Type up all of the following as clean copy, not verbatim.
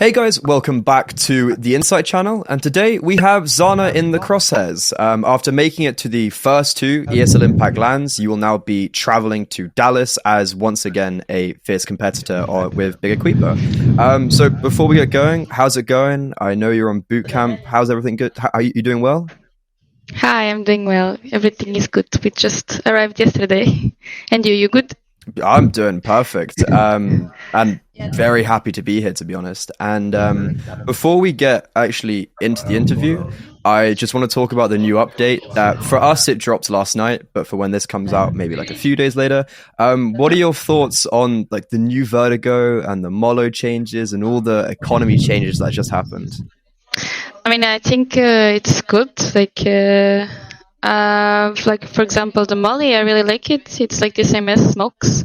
Hey guys, welcome back to the Insite channel, and today we have Zana in the Crosshairs. After making it to the first two ESL Impact lands, you will now be traveling to Dallas as once again a fierce competitor with BIG EQUIPA. So before we get going, how's it going? I know you're on boot camp. How's everything good? Are you doing well? Hi, I'm doing well. Everything is good. We just arrived yesterday. And you good? I'm doing perfect. I'm very happy to be here, to be honest. And before we get actually into the interview, I just want to talk about the new update. For us, it dropped last night, but for when this comes out, maybe like a few days later. What are your thoughts on like the new Vertigo and the Molo changes and all the economy changes that just happened? I mean, I think it's good. Like for example, the Molly, I really like it. It's like the same as smokes.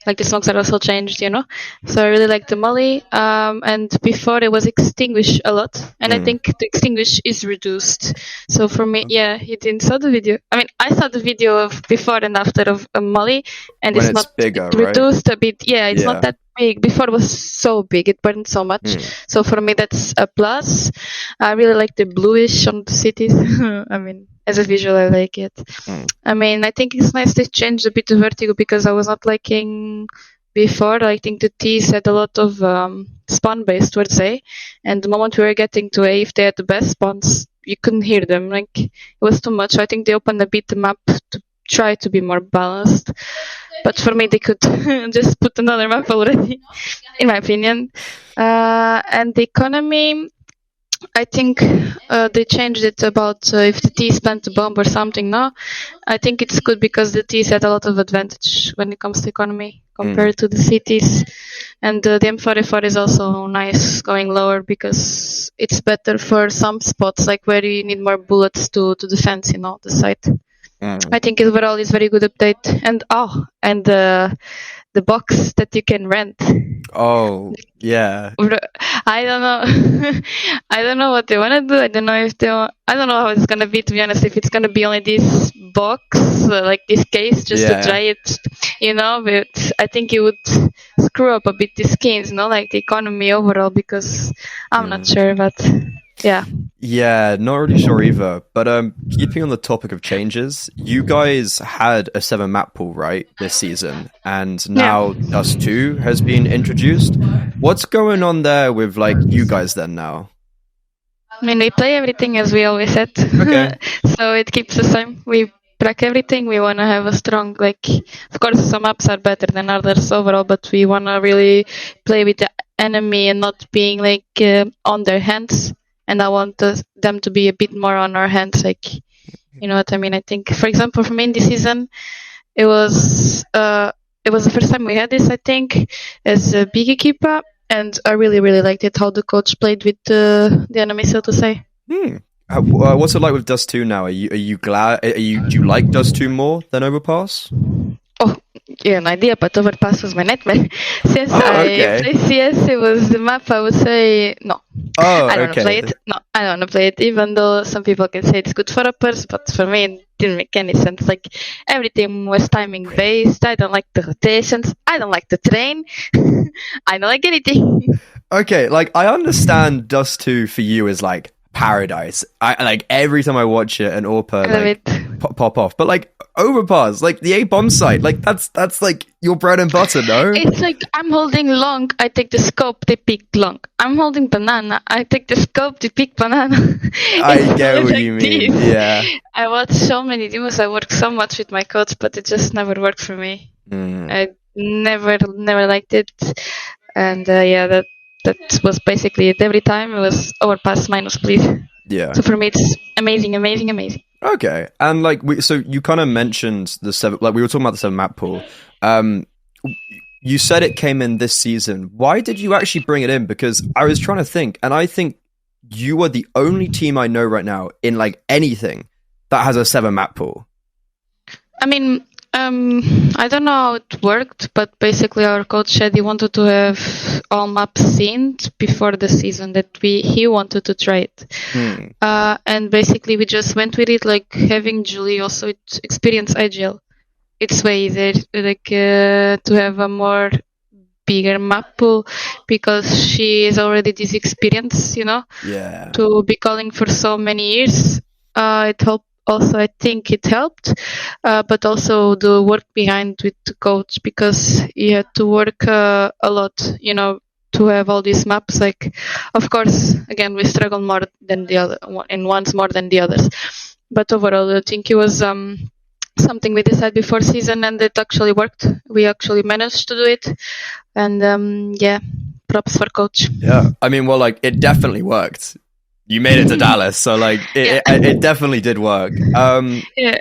Like the smokes are also changed, you know. So I really like the Molly. And before it was extinguished a lot, and I think the extinguish is reduced. So for me, yeah, you didn't saw the video. I mean, I saw the video of before and after of a Molly, and When it's not bigger, reduced a bit. Yeah, it's not that big. Before it was so big, it burned so much. So for me, that's a plus. I really like the bluish on the cities. I mean, as a visual, I like it. I mean, I think it's nice they changed a bit of Vertigo because I was not liking before. I think the T's had a lot of spawn base towards A, and the moment we were getting to A, if they had the best spawns, you couldn't hear them. Like, it was too much. I think they opened a bit the map to try to be more balanced. But for me, they could just put another map already, in my opinion. And the economy, I think they changed it about if the T's plant a bomb or something. No, I think it's good because the T's had a lot of advantage when it comes to economy compared to the cities. And the M44 is also nice going lower because it's better for some spots, like where you need more bullets to defend, you know, the site. I think overall it's very good update. And the box that you can rent. Oh, yeah. I don't know. I don't know what they want to do. I don't know I don't know how it's gonna be, to be honest. If it's gonna be only this box, like this case, just to try it, you know. But I think it would screw up a bit the skins, you know, like the economy overall, because I'm not sure, but. Yeah, not really sure either. But keeping on the topic of changes, you guys had a 7 map pool, right, this season, and now Dust 2 has been introduced. What's going on there with like you guys then now? I mean, we play everything as we always said. Okay. So it keeps the same. We track everything. We want to have a strong, like, of course, some maps are better than others overall, but we want to really play with the enemy and not being like on their hands. And I want them to be a bit more on our hands, like, you know what I mean? I think, for example, for me in this season, it was the first time we had this, I think, as a BIG EQUIPA, and I really, really liked it, how the coach played with the enemy, so to say. What's it like with Dust 2 now? Are you glad? Do you like Dust 2 more than Overpass? Oh, yeah, an idea, but Overpass was my nightmare. Since I play CS, it was the map, I would say no. I don't want to play it. No, I don't want to play it, even though some people can say it's good for uppers, but for me it didn't make any sense. Like, everything was timing based. I don't like the rotations. I don't like the train. I don't like anything. Okay, like, I understand Dust 2 for you is like paradise. I like every time I watch it, an AWPer like pop off. But like Overpass, like the A bomb site, like that's like your bread and butter, no? It's like I'm holding long, I take the scope, they pick long. I'm holding banana, I take the scope, they pick banana. I get what you mean. Yeah. I watch so many demos, I work so much with my coach, but it just never worked for me. I never liked it. And that was basically it. Every time it was Overpass minus, please. Yeah. So for me, it's amazing. Okay, and like so you kind of mentioned the 7. Like we were talking about the 7 map pool. You said it came in this season. Why did you actually bring it in? Because I was trying to think, and I think you are the only team I know right now in like anything that has a 7 map pool. I mean, I don't know how it worked, but basically our coach said he wanted to have all maps seen before the season, that he wanted to try it. And basically we just went with it, like having Julie also experience IGL. It's way easier, like to have a more bigger map pool because she is already this experience, to be calling for so many years. It helped. Also, I think it helped, but also the work behind with the coach, because you had to work a lot, to have all these maps. Like, of course, again, we struggle more than the other, and once more than the others. But overall, I think it was something we decided before season, and it actually worked. We actually managed to do it, and props for coach. Yeah, I mean, well, like, it definitely worked. You made it to Dallas, so like it definitely did work. Yeah.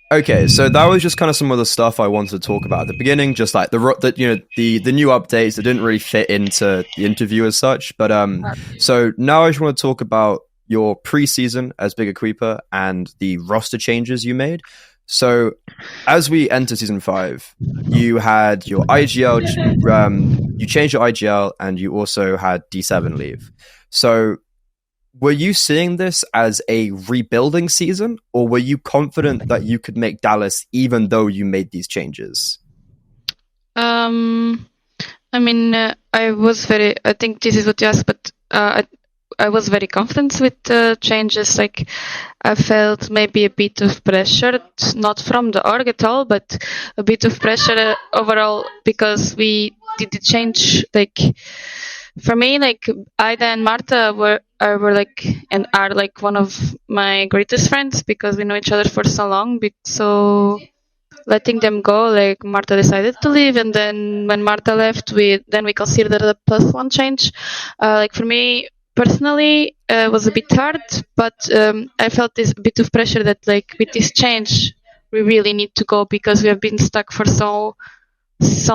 Okay, so that was just kind of some of the stuff I wanted to talk about at the beginning, just like the new updates that didn't really fit into the interview as such. But so now I just want to talk about your preseason as Big EQUIPA and the roster changes you made. So as we enter season 5, you had your IGL, you changed your IGL, and you also had D7 leave. So were you seeing this as a rebuilding season, or were you confident that you could make Dallas even though you made these changes? I mean, I think this is what you asked, but I was very confident with the changes. Like, I felt maybe a bit of pressure, not from the org at all, but a bit of pressure overall, because we did the change. Like, for me, like, Ida and Marta were like, and are like one of my greatest friends, because we know each other for so long. So letting them go, like, Marta decided to leave, and then when Marta left, we considered a +1 change. Like, for me personally, it was a bit hard, but I felt this bit of pressure that, like, with this change, we really need to go, because we have been stuck for so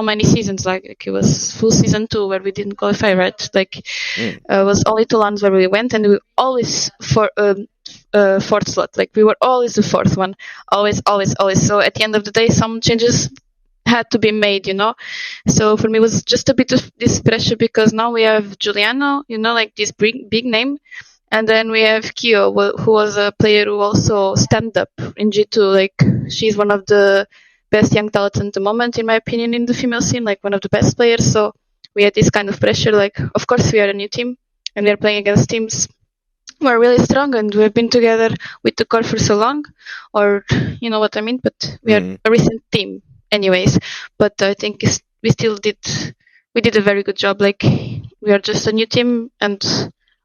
many seasons. Like it was full season 2 where we didn't qualify, right? Like, it was only 2 lands where we went, and we always for fourth slot. Like, we were always the fourth one, always. So at the end of the day, some changes had to be made, So for me, it was just a bit of this pressure, because now we have Giuliano, like this big name, and then we have Kyo, who was a player who also stand up in G2. Like, she's one of the best young talents at the moment, in my opinion, in the female scene, like one of the best players. So we had this kind of pressure. Like, of course, we are a new team, and we are playing against teams who are really strong, and we have been together with the core for so long, or you know what I mean. But we are a recent team, anyways. But I think we did a very good job. Like, we are just a new team, and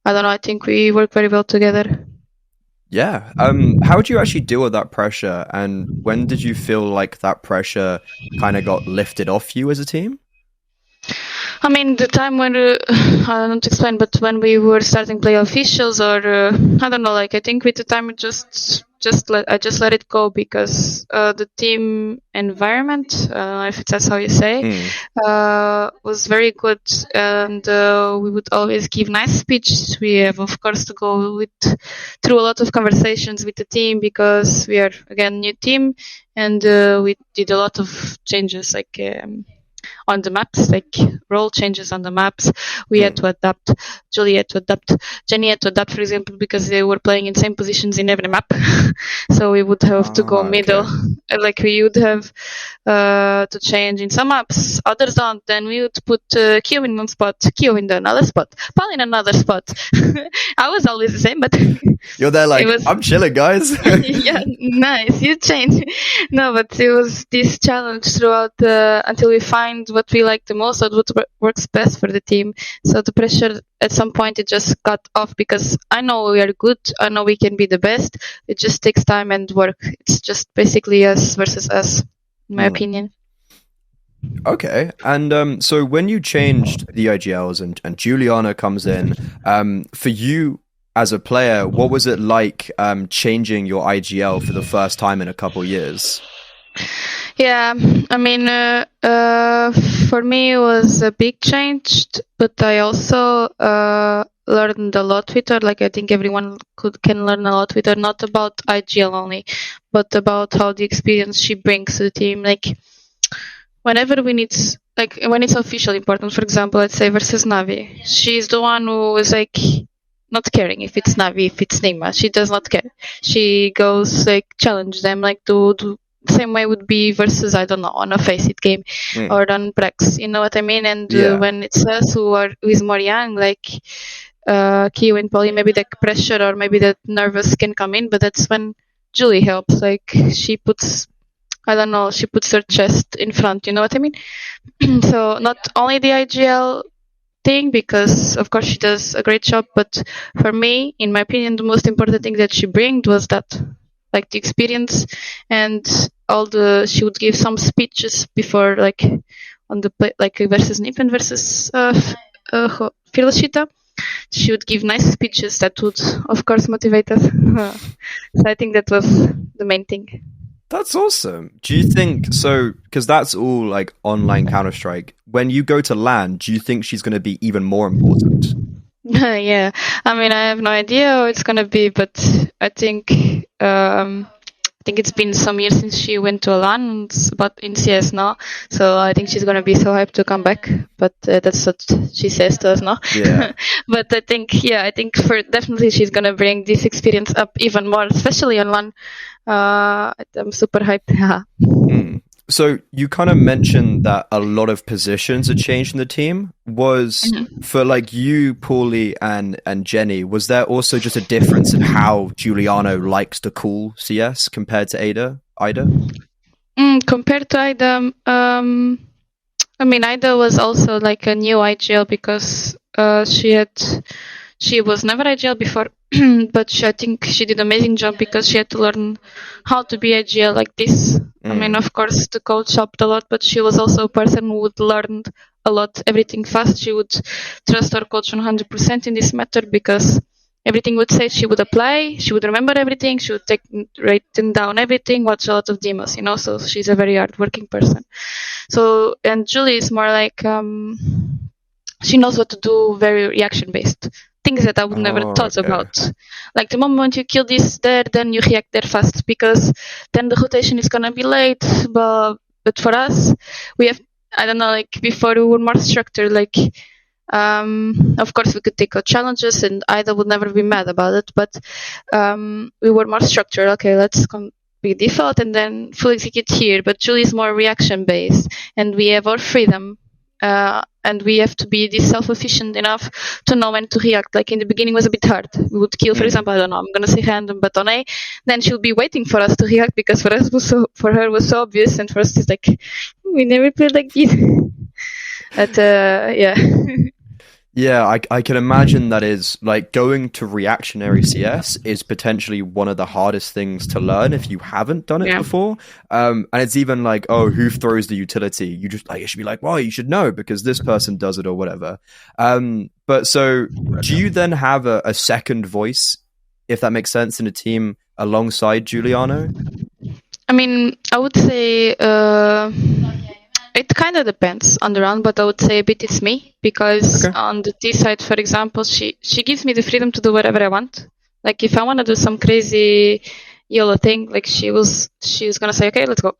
I don't know, I think we work very well together. Yeah. How did you actually deal with that pressure, and when did you feel like that pressure kind of got lifted off you as a team? I mean, the time when I don't know to explain, but when we were starting play officials, or I don't know, like, I think with the time I just let it go, because the team environment, I don't know if that's how you say, was very good, and we would always give nice speeches. We have, of course, to go through a lot of conversations with the team, because we are, again, new team, and we did a lot of changes, like on the maps, like role changes on the maps. We had to adapt. Julie had to adapt. Jenny had to adapt, for example, because they were playing in same positions in every map. So we would have to go middle. Like, we would have to change in some maps, others don't. Then we would put Q in one spot, Q in another spot, Paul in another spot. I was always the same, but you're there like, I'm chilling, guys. Yeah, nice. You change. No, but it was this challenge throughout until we find what we like the most, or what works best for the team. So the pressure at some point, it just got off, because I know we are good. I know we can be the best. It just takes time and work. It's just basically us versus us, in my opinion. Okay, and so when you changed the IGLs and Juliana comes in, for you as a player, what was it like changing your IGL for the first time in a couple years? Yeah, I mean, for me it was a big change, but I also learned a lot with her. Like, I think everyone can learn a lot with her, not about IGL only, but about how the experience she brings to the team. Like, whenever we need, like, when it's officially important, for example, let's say versus Navi, she's the one who is like not caring if it's Navi, if it's Nima. She does not care. She goes, like, challenge them, like, to same way would be versus, I don't know, on a Face It game or on Prex. You know what I mean? And when it's us who is more young, like Kyo and Polly, maybe the pressure or maybe the nervous can come in, but that's when Julie helps. Like she puts, I don't know, she puts her chest in front. You know what I mean? So not only the IGL thing, because of course she does a great job, but for me, in my opinion, the most important thing that she brought was that, like the experience and she would give some speeches before, like on the play, like versus Nip and versus Felicita. She would give nice speeches that would, of course, motivate us. So I think that was the main thing. That's awesome. Do you think so? Because that's all like online Counter-Strike. When you go to LAN, do you think she's going to be even more important? Yeah, I mean, I have no idea how it's going to be, but I think it's been some years since she went to a LAN, but in CS now. So I think she's going to be so hyped to come back. But that's what she says to us now. Yeah. But I think for definitely she's going to bring this experience up even more, especially on LAN. I'm super hyped. So you kind of mentioned that a lot of positions had changed in the team. Was for like you, Paulie, and Jenny, was there also just a difference in how Giuliano likes to call CS compared to Ida? Compared to Ida, I mean, Ida was also like a new IGL because she was never IGL before, but I think she did an amazing job because she had to learn how to be IGL like this. I mean, of course, the coach helped a lot, but she was also a person who would learn a lot, everything fast. She would trust her coach 100% in this matter because everything would say she would apply, she would remember everything, she would write down everything, watch a lot of demos, you know, so she's a very hard-working person. So, and Julie is more like, she knows what to do, very reaction-based. Things that I would never thought about. Like the moment you kill this there, then you react there fast because then the rotation is gonna be late. But for us, we have, I don't know, like before we were more structured. Like, of course we could take out challenges, and Ida would never be mad about it. But we were more structured. Okay, let's be default and then full execute here. But Julie is more reaction based, and we have our freedom. And we have to be this self-efficient enough to know when to react. Like in the beginning was a bit hard. We would kill, for example, I don't know, I'm gonna say random, but on A, then she'll be waiting for us to react because for her was so obvious, and for us it's like we never played like this. But yeah. Yeah, I can imagine that is like going to reactionary CS is potentially one of the hardest things to learn if you haven't done it before. And it's even like, oh, who throws the utility? You just like, it should be like, well, you should know because this person does it or whatever. But so do you then have a second voice, if that makes sense, in a team alongside Giuliano? I mean, I would say it kind of depends on the round, but I would say a bit it's me because on the T side, for example, she gives me the freedom to do whatever I want. Like if I want to do some crazy YOLO thing, like she was gonna say, okay, let's go,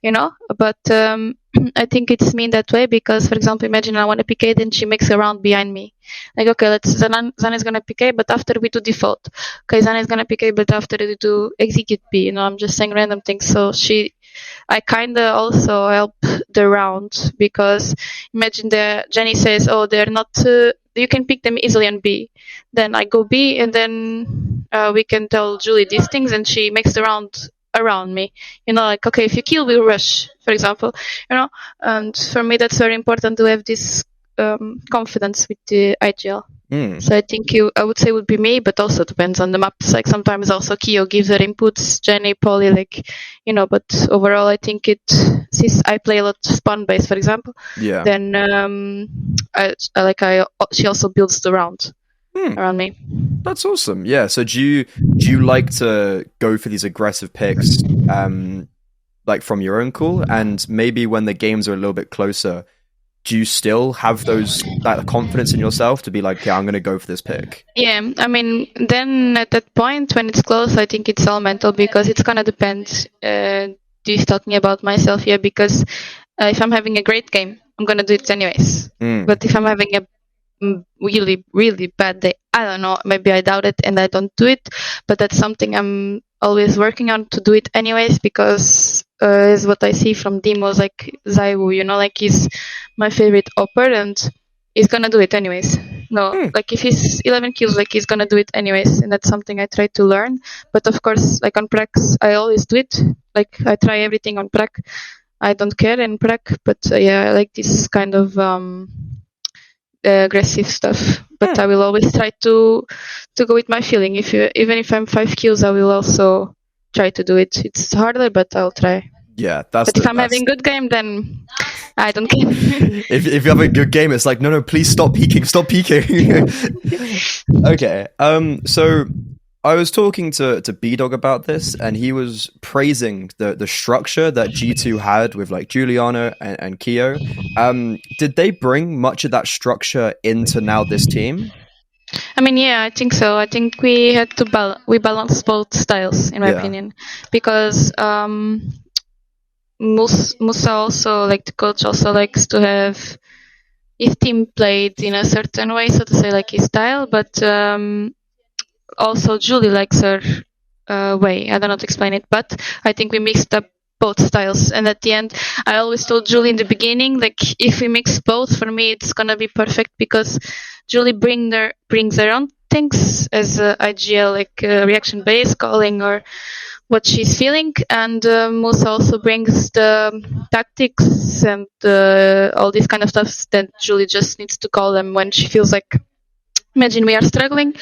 you know. But I think it's me in that way because, for example, imagine I want to PK, then she makes a round behind me. Like okay, Zana is gonna PK, but after we do default. Okay, Zana is gonna PK, but after we do execute B. You know, I'm just saying random things. So I kind of also help the round because imagine Jenny says, oh, they're not, you can pick them easily on B. Then I go B and then we can tell Julie these things and she makes the round around me. You know, like, okay, if you kill, we'll rush, for example, you know. And for me, that's very important to have this confidence with the IGL. So I think I would say it would be me, but also depends on the maps. Like sometimes also Kyo gives her inputs, Jenny, Polly, like, you know, but overall I think since I play a lot spawn based, for example, then she also builds the round around me. That's awesome. Yeah. So do you like to go for these aggressive picks, like from your own call, and maybe when the games are a little bit closer, do you still have that confidence in yourself to be like, yeah, I'm going to go for this pick? Yeah, I mean, then at that point when it's close, I think it's all mental because it's going to depend. This taught me about myself here because if I'm having a great game, I'm going to do it anyways. But if I'm having a really, really bad day, I don't know, maybe I doubt it and I don't do it, but that's something I'm always working on to do it anyways, because is what I see from demos like Zaiwu, like he's my favorite AWPer and he's gonna do it anyways. No, like if he's 11 kills, like he's gonna do it anyways, and that's something I try to learn. But of course, like on pracs, I always do it. Like I try everything on prac. I don't care in prac, but I like this kind of aggressive stuff. But I will always try to go with my feeling. Even if I'm 5 kills, I will also try to do it. It's harder, but I'll try. Yeah, but if I'm having a good game, then I don't care. if you have a good game, it's like, no, please stop peeking. Okay. So I was talking to B-Dog about this, and he was praising the structure that G2 had with like Giuliano and Keo. Did they bring much of that structure into now this team? I mean, yeah, I think so. I think we had to we balanced both styles, in my opinion, because Musa also, like the coach, also likes to have his team played in a certain way, so to say, like his style. But also Julie likes her way. I don't know how to explain it, but I think we mixed up both styles. And at the end, I always told Julie in the beginning, like if we mix both, for me it's gonna be perfect, because Julie brings her own things as IGL, like reaction based calling or what she's feeling, and Musa also brings the tactics and all this kind of stuff that Julie just needs to call them when she feels like, imagine we are struggling,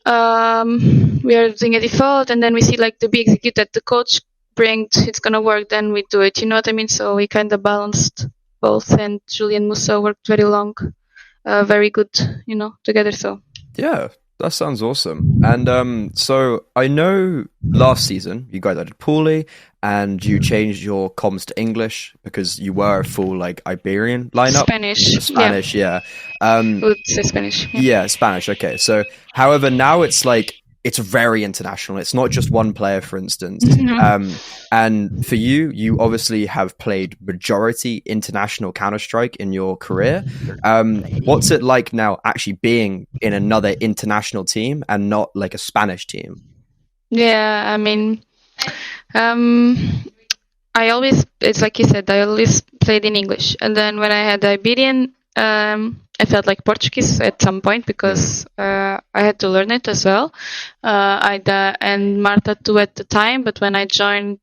we are doing a default, and then we see like the BIG execute that the coach brings, it's gonna work, then we do it, you know what I mean? So we kind of balanced both, and Julie and Musa worked very long, very good, together. So yeah, that sounds awesome. And so I know last season you guys did poorly and you changed your comms to English because you were a full like Iberian lineup. Spanish, yeah. Would say Spanish. Yeah, Spanish. Okay. So, however, now it's like it's very international. It's not just one player, for instance. And for you, you obviously have played majority international Counter-Strike in your career. What's it like now actually being in another international team and not like a Spanish team? Yeah, I mean, it's like you said, I always played in English. And then when I had Iberian, I felt like Portuguese at some point because I had to learn it as well. And Marta too at the time, but when I joined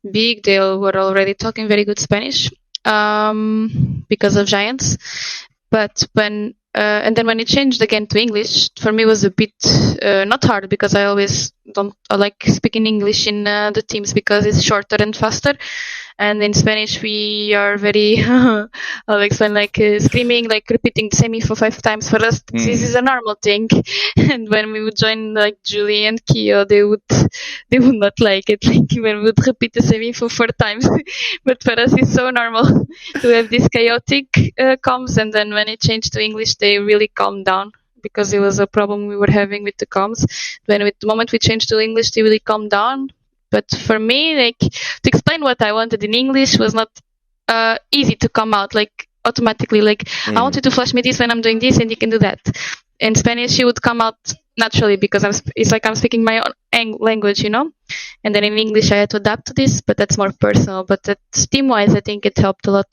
Big, they were already talking very good Spanish because of Giants. But and then when it changed again to English, for me was a bit not hard, because I always don't like speaking English in the teams because it's shorter and faster. And in Spanish, we are very, I'll explain, like screaming, like repeating the same info 5 times. For us, this is a normal thing. And when we would join like Julie and Keo, they would not like it, like when we would repeat the same info 4 times. But for us, it's so normal to have this chaotic comms. And then when it changed to English, they really calmed down, because it was a problem we were having with the comms. The moment we changed to English, they really calmed down. But for me, like, to explain what I wanted in English was not easy to come out, like, automatically. Like, I want you to flash me this when I'm doing this, and you can do that. In Spanish, it would come out naturally, because it's like I'm speaking my own language, And then in English, I had to adapt to this, but that's more personal. But team-wise, I think it helped a lot.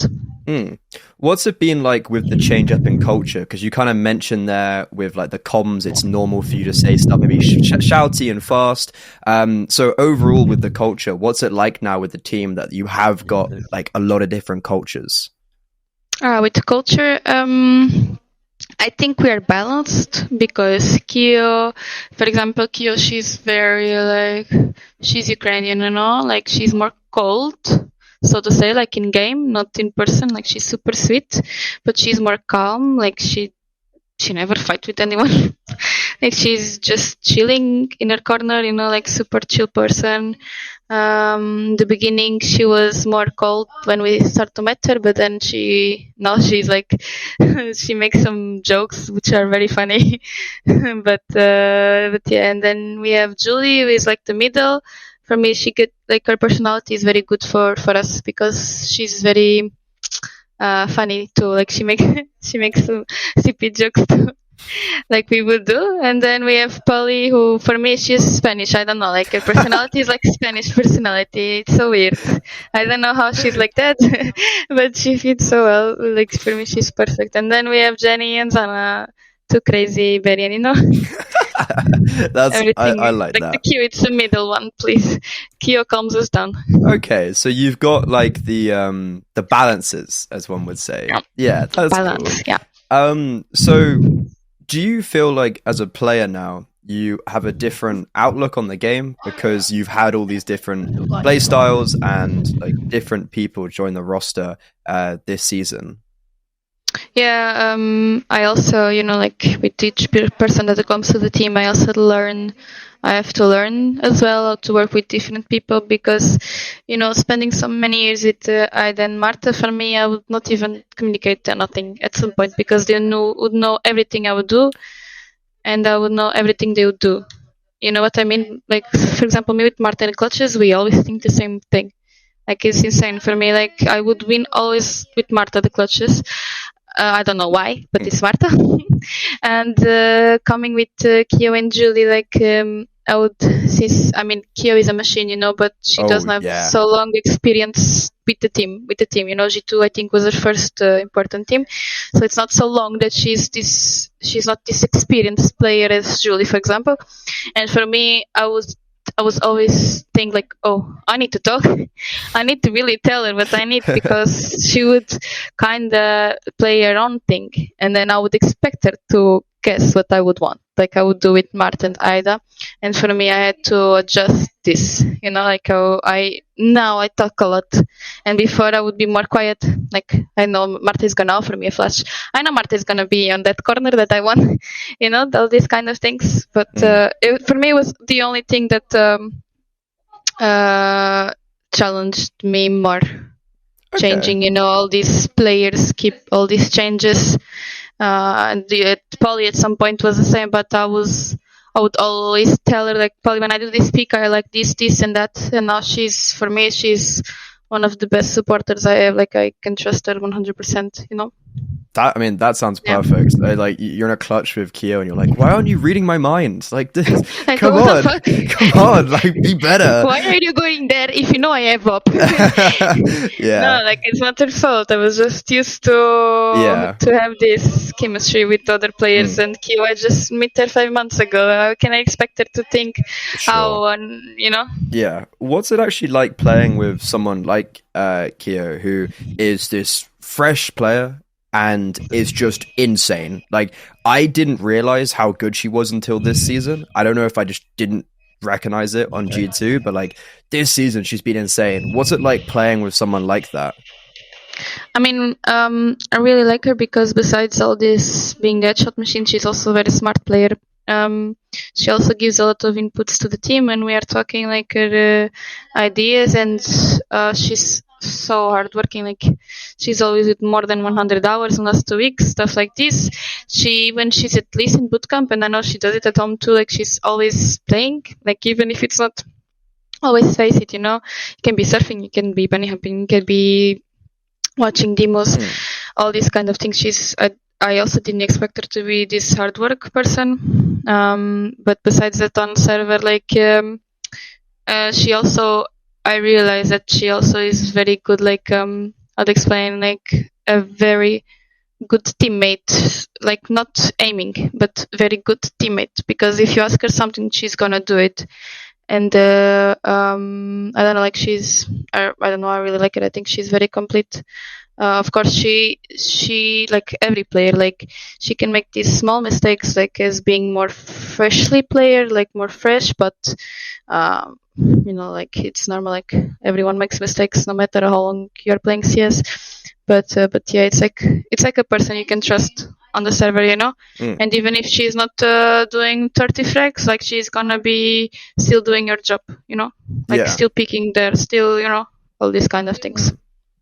What's it been like with the change up in culture? Because you kind of mentioned there with like the comms, it's normal for you to say stuff maybe shouty and fast. So overall with the culture, what's it like now with the team that you have got like a lot of different cultures? With the culture, I think we are balanced, because Keo, for example, she's very like, she's Ukrainian, like she's more cold, so to say, like in game, not in person. Like she's super sweet, but she's more calm. Like she never fight with anyone. Like she's just chilling in her corner, like super chill person. The beginning she was more cold when we start to meet her, but then now she's like she makes some jokes which are very funny. but yeah, and then we have Julie, who is like the middle. For me, her personality is very good for us, because she's very funny too. Like she makes some stupid jokes too. like we would do. And then we have Polly, who for me she's Spanish. I don't know, like her personality is like Spanish personality. It's so weird. I don't know how she's like that, but she fits so well. Like for me, she's perfect. And then we have Jenny and Zana, two crazy Berian, you know. I like that. The Q, it's the middle one, please. Kyo calms us down. Okay, so you've got like the balances, as one would say. Yeah, that's balance. Cool. Yeah. So do you feel like as a player now you have a different outlook on the game because you've had all these different play styles and like different people join the roster this season? Yeah, I also, like with each person that comes to the team, I have to learn as well how to work with different people because, spending so many years with Ida and Marta, for me, I would not even communicate nothing at some point because they would know everything I would do and I would know everything they would do. You know what I mean? Like, for example, me with Marta and Clutches, we always think the same thing. Like, it's insane for me. Like, I would win always with Marta the Clutches. I don't know why, but it's Marta. And coming with Kyo and Julie, like Kyo is a machine, but she doesn't have so long experience with the team. G2 I think was her first important team, so it's not so long that she's not this experienced player as Julie, for example. And for me, I was always think like, oh, I need to talk. I need to really tell her what I need because she would kind of play her own thing, and then I would expect her to guess what I would want. Like I would do with Marta and Ida, and for me, I had to adjust this. Like now I talk a lot, and before I would be more quiet. Like I know Marta is gonna offer me a flash. I know Marta is gonna be on that corner that I want. All these kind of things. But for me, it was the only thing that challenged me more. Okay. Changing, all these players keep all these changes. And Polly at some point was the same, but I would always tell her, like, Polly, when I do this pick, I like this, and that. And now she's one of the best supporters I have. Like, I can trust her 100%, That sounds perfect. Yeah. Like, you're in a clutch with Kyo and you're like, why aren't you reading my mind? Like, this, come on, like, be better. Why are you going there if you know I have up? Yeah. No, like, it's not her fault. I was just used to have this chemistry with other players, and Kyo, I just met her 5 months ago. How can I expect her to think how, Yeah. What's it actually like playing with someone like Kyo, who is this fresh player and is just insane? Like, I didn't realize how good she was until this season. I don't know if I just didn't recognize it on G2, but like this season she's been insane. What's it like playing with someone like that? I really like her because besides all this being a headshot machine, she's also a very smart player. She also gives a lot of inputs to the team, and we are talking like her ideas, and she's so hardworking. Like, she's always with more than 100 hours in the last 2 weeks, stuff like this. When she's at least in bootcamp, and I know she does it at home too, like, she's always playing, like, even if it's not always face it, you can be surfing, you can be bunny hopping, you can be watching demos, all these kind of things. I also didn't expect her to be this hard work person, but besides that, on server, like, she also, I realized that she also is very good, like, I'd explain, like, a very good teammate, like, not aiming, but very good teammate, because if you ask her something, she's gonna do it. And I don't know, like, I don't know, I really like it. I think she's very complete. Of course, she like every player, like, she can make these small mistakes, like, as being more freshly player, like, more fresh, but like, it's normal, like, everyone makes mistakes no matter how long you're playing CS. But yeah, it's like a person you can trust on the server, and even if she's not doing 30 frags, like, she's gonna be still doing her job, like, still picking there, still, all these kind of things.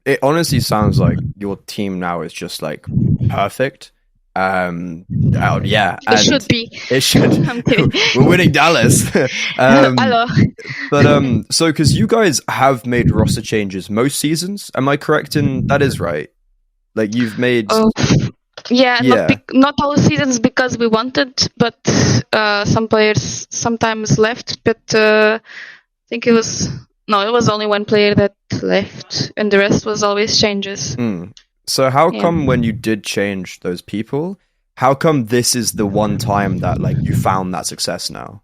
It honestly sounds like your team now is just like perfect. Yeah, it should be. It should. I'm kidding. We're winning Dallas. Hello. But so because you guys have made roster changes most seasons, am I correct in that? Is right? Like, you've made. Yeah, not all seasons because we wanted, but some players sometimes left. But I think it was only one player that left, and the rest was always changes. So how come when you did change those people, how come this is the one time that like you found that success now?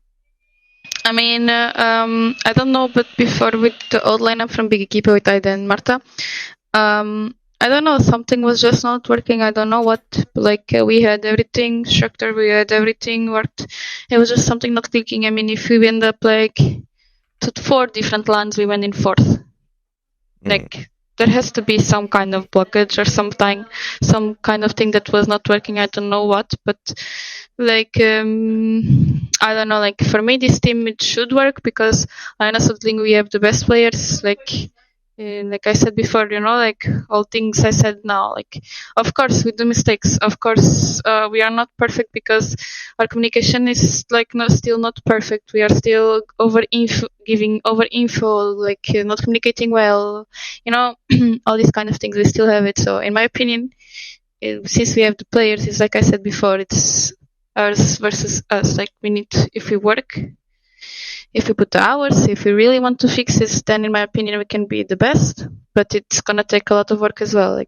I mean, I don't know, but before with the old lineup from BIG EQUIPA with Aida and Marta, I don't know, something was just not working. I don't know what. Like we had everything structured, we had everything worked. It was just something not clicking. I mean, if we end up like to 4 different lands, we went in 4th. Like there has to be some kind of blockage or some kind of thing that was not working. I don't know what, but like I don't know. Like for me, this team it should work because I honestly think we have the best players. Like I said before, like all things I said now, like of course we do mistakes, of course we are not perfect because our communication is like still not perfect. We are still giving over info, like not communicating well, all these kind of things. We still have it. So in my opinion, since we have the players, it's like I said before, it's us versus us. Like we need, if we work, if we put the hours, if we really want to fix this, then in my opinion we can be the best. But it's gonna take a lot of work as well.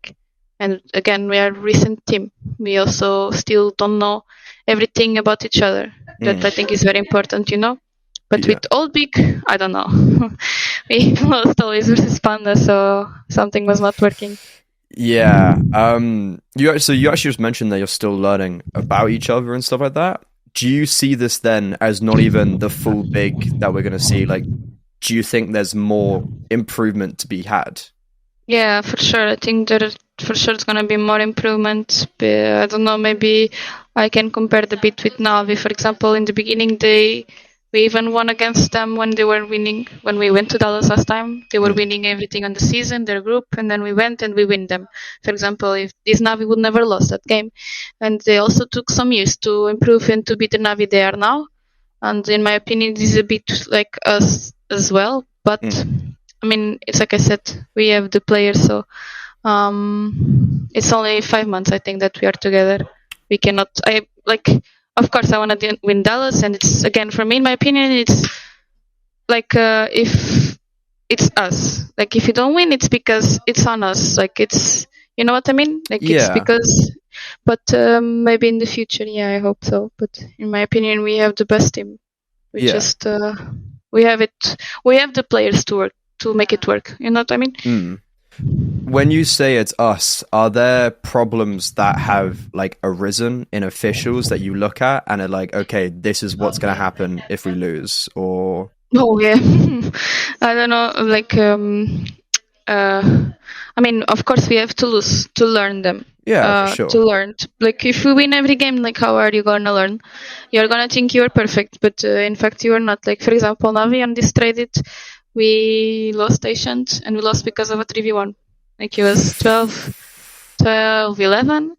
And again, we are a recent team. We also still don't know everything about each other. That I think is very important, But with old big, I don't know. We lost always versus Panda, so something was not working. Yeah. You actually just mentioned that you're still learning about each other and stuff like that. Do you see this then as not even the full big that we're going to see? Like, do you think there's more improvement to be had? Yeah, for sure. I think for sure it's going to be more improvement. I don't know, maybe I can compare the bit with Navi. For example, in the beginning, we even won against them when they were winning. When we went to Dallas last time, they were winning everything on the season, their group, and then we went and we win them. For example, if this Navi would never lost that game. And they also took some years to improve and to be the Navi they are now. And in my opinion, this is a bit like us as well. But I mean, it's like I said, we have the players, so it's only 5 months, I think, that we are together. We cannot. Of course, I want to win Dallas, and it's again for me, in my opinion, it's like if it's us. Like if you don't win, it's because it's on us. Like it's, you know what I mean? Like it's because. But maybe in the future, yeah, I hope so. But in my opinion, we have the best team. We just we have it. We have the players to make it work. You know what I mean? When you say it's us, are there problems that have like arisen in officials that you look at and are like, okay, this is what's going to happen if we lose? Or yeah, I don't know. Like, I mean, of course, we have to lose to learn them. Yeah, for sure. To learn. Like, if we win every game, like, how are you gonna learn? You're gonna think you're perfect, but in fact, you are not. Like, for example, Navi on this trade, we lost Ancient, and we lost because of a 3v1. Like, it was 12-11,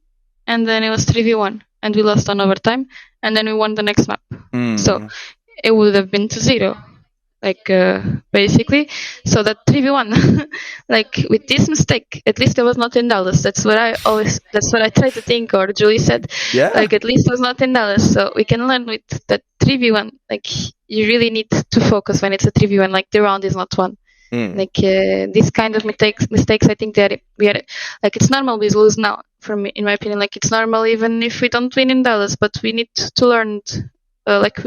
and then it was 3v1, and we lost on overtime, and then we won the next map. So, it would have been 2-0. Like, basically. So that 3v1, like, with this mistake, at least I was not in Dallas. That's what I try to think, or Julie said. Yeah. Like, at least I was not in Dallas. So we can learn with that 3v1. Like, you really need to focus when it's a 3v1. Like, the round is not won. Like, this kind of mistakes, I think we are, like, it's normal we lose now, in my opinion. Like, it's normal even if we don't win in Dallas, but we need to learn, like,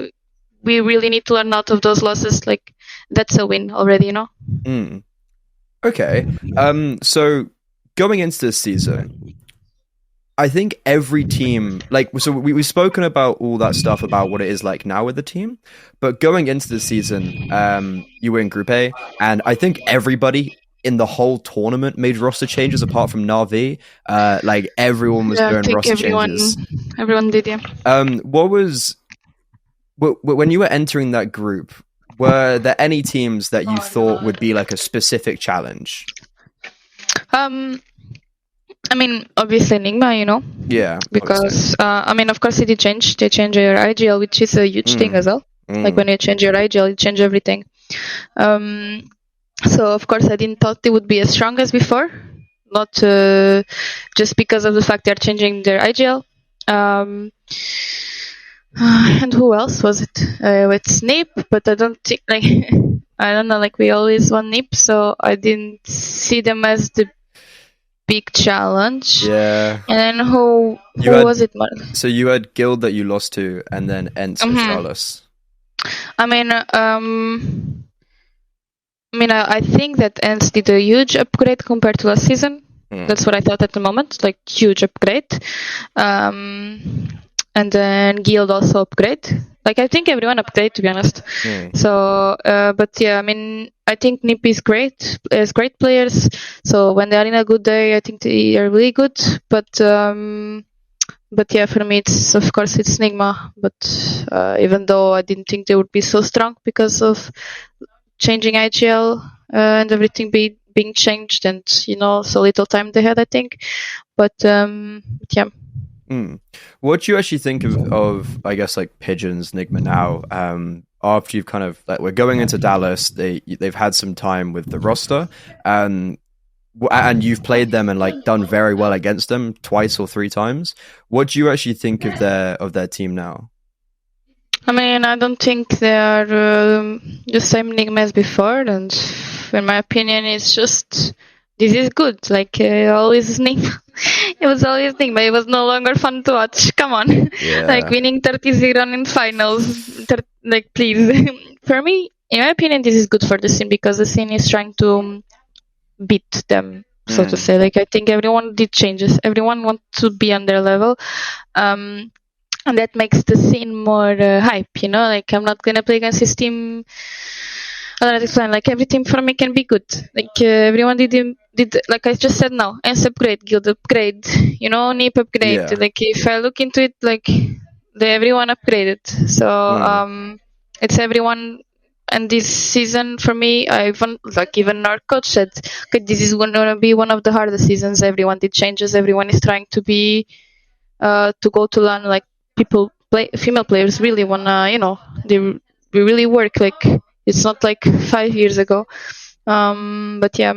we really need to learn out of those losses. Like, that's a win already, you know? Okay. So going into this season, I think every team, like, so we've spoken about all that stuff about what it is like now with the team, but going into the season, you were in Group A, and I think everybody in the whole tournament made roster changes apart from Na'Vi. Like, everyone was doing roster changes. Everyone did, yeah. When you were entering that group, were there any teams that you thought would be like a specific challenge? I mean, obviously Enigma, you know? Yeah. Because, I mean, of course it did change. They changed your IGL, which is a huge thing as well. Like, when you change your IGL, you change everything. So, of course, I didn't thought they would be as strong as before. not just because of the fact they're changing their IGL. And who else was it? It's NIP, but I don't think I don't know. Like we always won NIP, so I didn't see them as the big challenge. Yeah. And then who was it? So you had Guild that you lost to, and then Ents for Charles. I think that Ents did a huge upgrade compared to last season. That's what I thought at the moment, like huge upgrade. And then Guild also upgrade. Like I think everyone upgrade, to be honest. So, but yeah, I think NIP is great. Has great players. So when they are in a good day, I think they are really good. But yeah, for me, it's Nigma. But even though I didn't think they would be so strong because of changing IGL and everything being changed, and so little time they had, I think. But yeah. What do you actually think of I guess like Pigeons, Nigma now? After you've kind of we're going into Dallas, they've had some time with the roster, and you've played them and done very well against them 2 or 3 times. What do you actually think of their team now? I don't think they are the same Nigma as before, and in my opinion, it's just this is good. Always Nigma. It was always Nigma. It was no longer fun to watch. Come on, winning 30-0 in finals. Please. For me, in my opinion, this is good for the scene because the scene is trying to beat them, so to say. I think everyone did changes. Everyone wants to be on their level. And that makes the scene more hype, I'm not gonna play against his team. I don't know how to explain. Every team for me can be good. Everyone did like I just said now. Ents upgrade, Guild upgrade, NIP upgrade. Yeah. If I look into it, everyone upgraded. So it's everyone. And this season for me, even our coach said, okay, this is gonna be one of the hardest seasons. Everyone did changes. Everyone is trying to be to go to LAN. Female players really wanna, they really work. It's not 5 years ago. But yeah,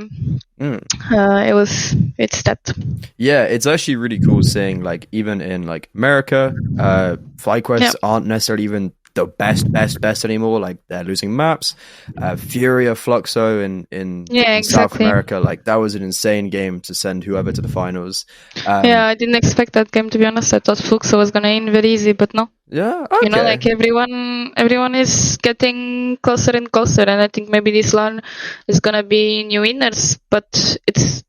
it's that. Yeah, it's actually really cool seeing even in America, FlyQuest aren't necessarily even the best anymore. They're losing maps. Furia, Fluxo in South America, that was an insane game to send whoever to the finals. I didn't expect that game, to be honest. I thought Fluxo was gonna win very easy, but no. Yeah, okay. Everyone is getting closer and closer, and I think maybe this LAN is gonna be new winners. But it's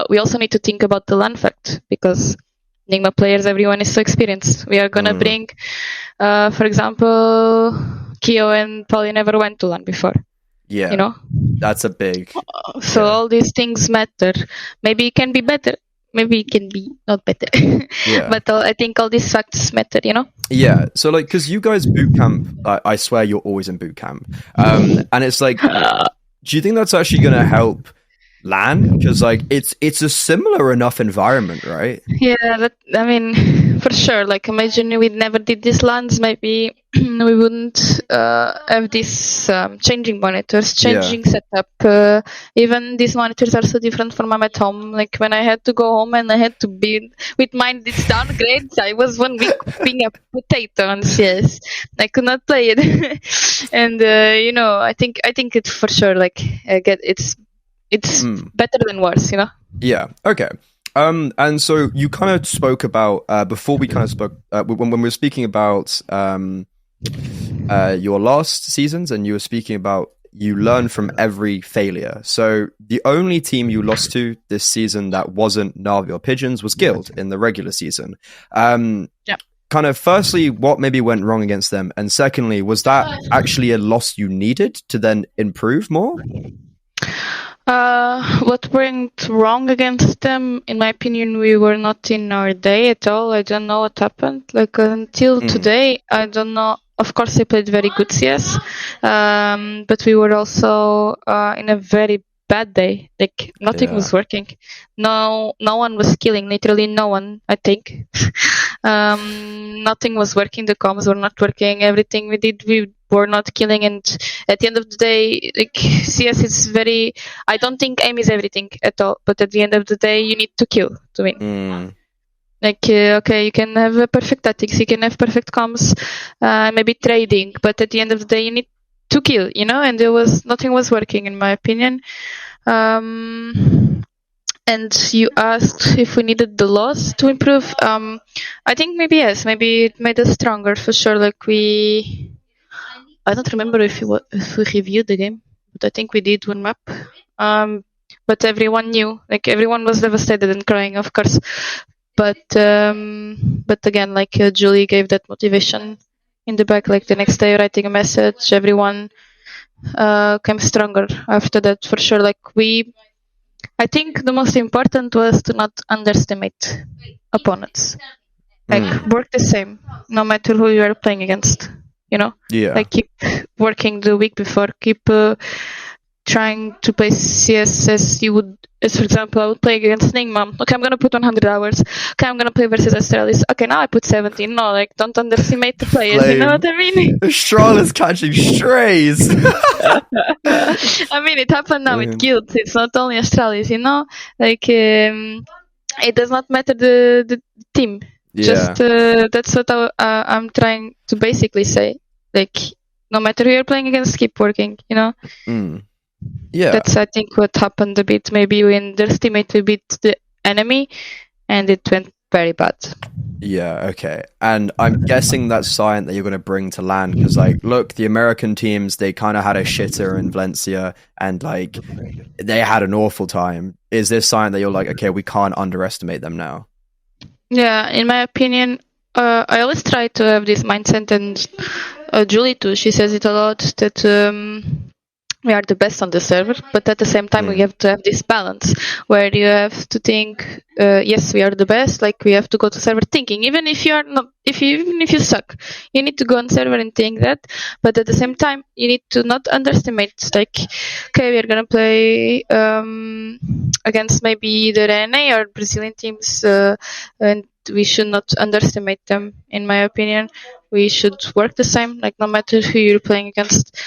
we also need to think about the LAN fact, because Nigma players, everyone is so experienced. We are gonna bring, for example, Kyo and Polly never went to LAN before. Yeah, that's a big. So all these things matter. Maybe it can be better. Maybe it can be not better. But I think all these facts matter. Yeah. So because you guys boot camp, I swear you're always in boot camp. And it's do you think that's actually gonna help LAN? Because it's a similar enough environment, right? Yeah, for sure. Imagine we never did these LANs, maybe we wouldn't have this changing monitors, changing setup. Even these monitors are so different from I'm at home. When I had to go home and I had to be with mine, it's downgrades. I was 1 week being a potato on CS. I could not play it, and I think it for sure. It's better than worse, Yeah. Okay. And so you kind of spoke about before we kind of spoke when we were speaking about your last seasons, and you were speaking about you learn from every failure. So the only team you lost to this season that wasn't Na'Vi or Pigeons was Guild in the regular season. Kind of firstly, what maybe went wrong against them, and secondly, was that actually a loss you needed to then improve more? What went wrong against them? In my opinion, we were not in our day at all. I don't know what happened. Until today, I don't know. Of course, they played very good CS, but we were also in a very bad day. Nothing was working. No one was killing. Literally, no one. I think. Nothing was working. The comms were not working. Everything we did, we were not killing. And at the end of the day, like, CS is very. I don't think aim is everything at all. But at the end of the day, you need to kill to win. Like, okay, you can have perfect tactics, you can have perfect comms, maybe trading, but at the end of the day, you need to kill, and nothing was working, in my opinion. And you asked if we needed the loss to improve. I think maybe yes, maybe it made us stronger for sure. Like I don't remember if we reviewed the game, but I think we did one map. But everyone knew, like everyone was devastated and crying, of course. But again, like Julie gave that motivation in the back, like the next day writing a message, everyone came stronger after that for sure. Like I think the most important was to not underestimate opponents. Like work the same, no matter who you are playing against, Yeah. Like keep working the week before, keep trying to play CS as you would, as for example, I would play against Ningma. Okay, I'm gonna put 100 hours. Okay, I'm gonna play versus Astralis. Okay, now I put 17. No, like, don't underestimate the players, you know what I mean? Astralis catching strays. I mean, it happened now with Guild. It's not only Astralis, Like, it does not matter the team. Yeah. Just, that's what I'm trying to basically say. Like, no matter who you're playing against, keep working, Yeah. That's, I think, what happened a bit. Maybe we underestimated a bit the enemy, and it went very bad. Yeah, okay. And I'm guessing that's sign that you're going to bring to land, because, like, look, the American teams, they kind of had a shitter in Valencia, and, like, they had an awful time. Is this sign that you're like, okay, we can't underestimate them now? Yeah, in my opinion, I always try to have this mindset, and Julie too, she says it a lot, that we are the best on the server, but at the same time we have to have this balance where you have to think, yes, we are the best. Like, we have to go to server thinking, even if you are not, even if you suck, you need to go on server and think that. But at the same time, you need to not underestimate. Like, okay, we are gonna play against maybe the RNA or Brazilian teams, and we should not underestimate them. In my opinion, we should work the same. Like, no matter who you're playing against.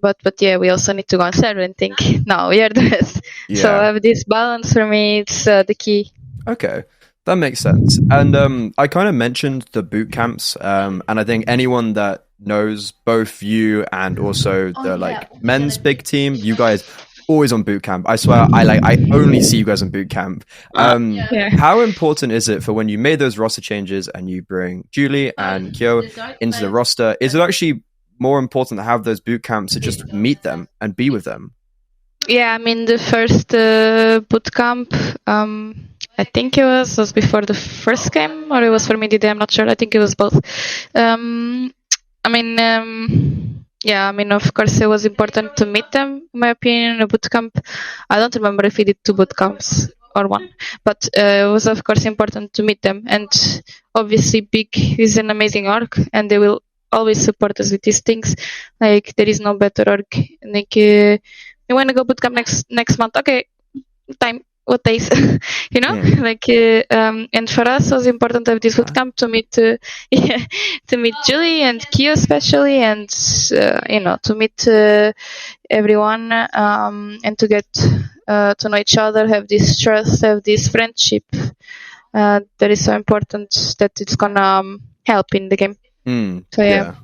But yeah, we also need to go on server and think, no, we are the best. Yeah. So have this balance, for me, it's the key. Okay, that makes sense. And I kind of mentioned the boot camps, and I think anyone that knows both you and also the men's big team, you guys always on boot camp. I swear, I only see you guys on boot camp. How important is it for when you made those roster changes and you bring Julie and Kyo into the roster? Is it actually more important to have those boot camps to just meet them and be with them? Yeah, I mean, the first boot camp, I think it was before the first game, or it was for me today, I'm not sure. I think it was both. Yeah, I mean, of course, it was important to meet them, in my opinion, a boot camp. I don't remember if we did 2 boot camps or 1, but it was, of course, important to meet them. And obviously, BIG is an amazing org, and they will always support us with these things. Like, there is no better org. Like, we want to go bootcamp next month. Okay, what days? Like, and for us it was important to have this bootcamp to meet to meet Julie and Kyo especially, and to meet everyone, and to get to know each other, have this trust, have this friendship that is so important, that it's gonna help in the game. So yeah,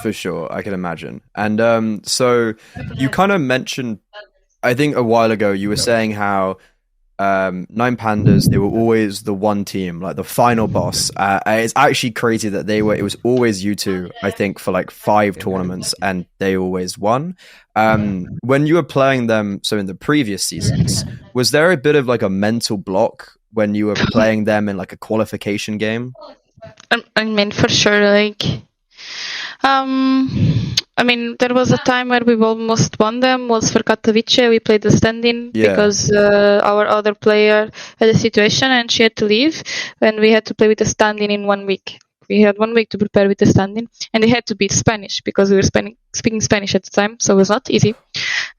for sure, I can imagine. And so you kind of mentioned, I think a while ago, you were saying how Nine Pandas, they were always the one team, like the final boss. It's actually crazy that it was always you two, I think, for like 5 tournaments, and they always won. When you were playing them, so in the previous seasons, was there a bit of like a mental block when you were playing them in like a qualification game? I mean, for sure, like, I mean, there was a time where we almost won them, was for Katowice. We played the stand-in because our other player had a situation and she had to leave, and we had to play with the stand-in in 1 week. We had 1 week to prepare with the stand-in, and it had to be Spanish because we were speaking Spanish at the time, so it was not easy.